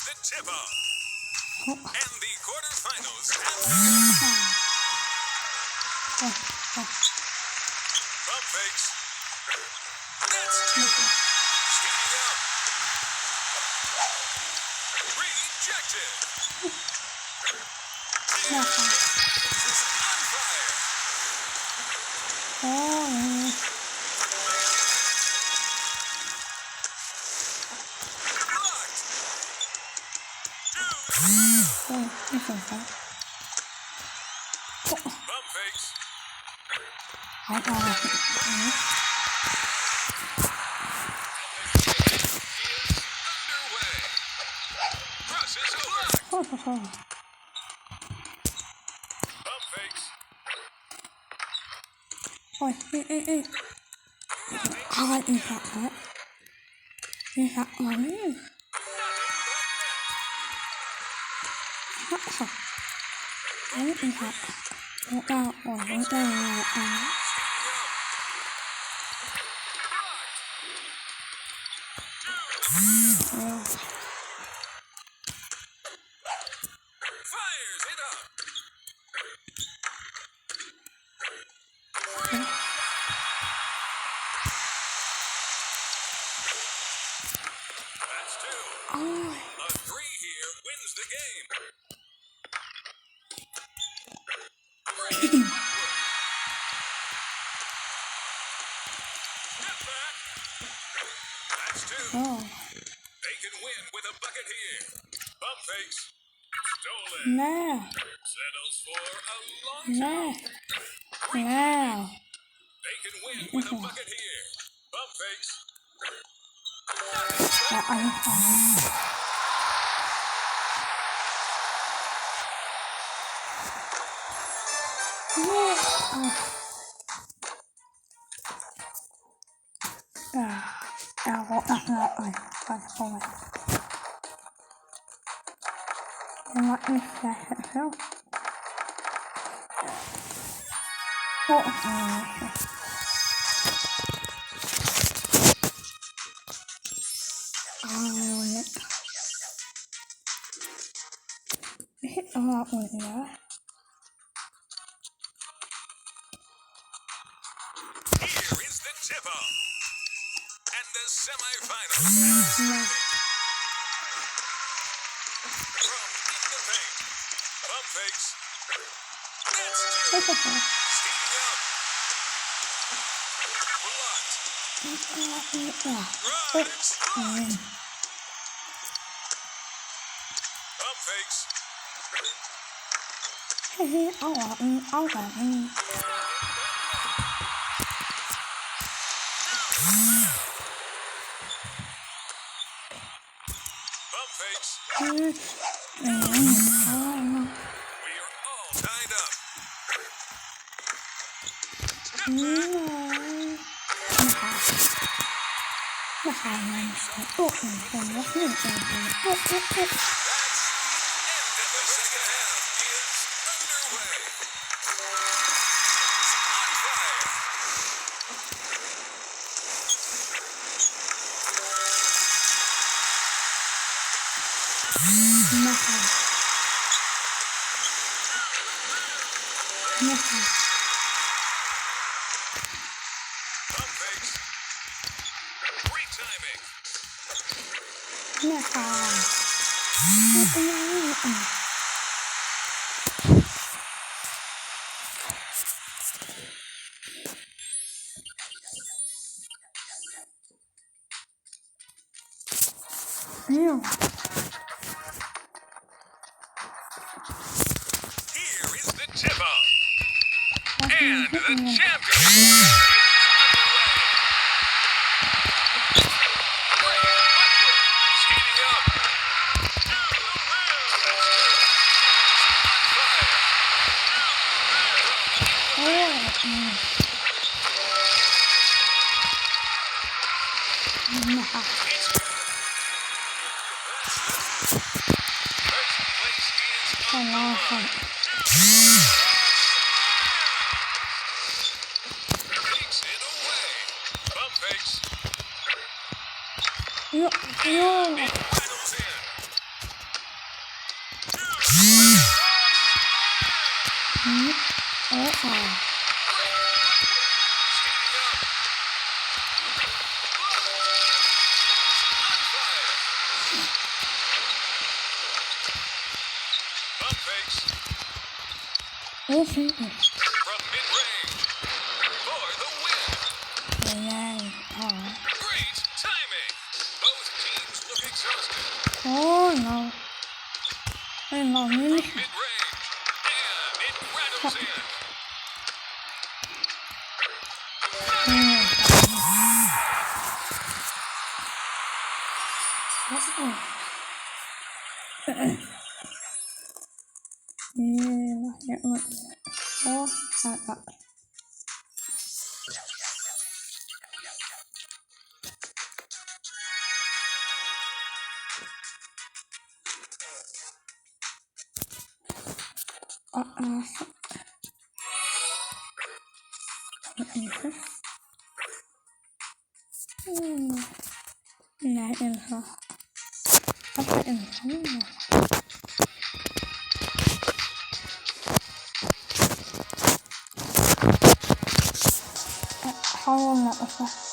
the tip-off. And the quarterfinals have begun. Pump fakes. That's two. Speeding up. Rejected. This is on fire. Pump fakes. Underway. Process over. Pump fakes. Fires it up. That's two. A three here wins the game. Step back. That's two. They can win with a bucket here. Pump fakes. Stolen. Settles for a long time. They can win with a bucket here. Pump fakes. Here is the tip-off. And the semifinals have started. From in the paint. Pump fakes. That's two. Speeding up. Blocked. Drives. Blocked. Pump fakes. Pump fakes. We are all tied up. Step back. That's the end of the second half is underway. On fire. Pump fakes. Great timing. Here is the tip-off. And the champion is underway. Speeding up. On fire. From mid-range for the win. Great timing. Both teams look exhausted. Oh no. I know From really. mid-range, and it rattles in. Nej, ensam. Varför ensam? Har hon något?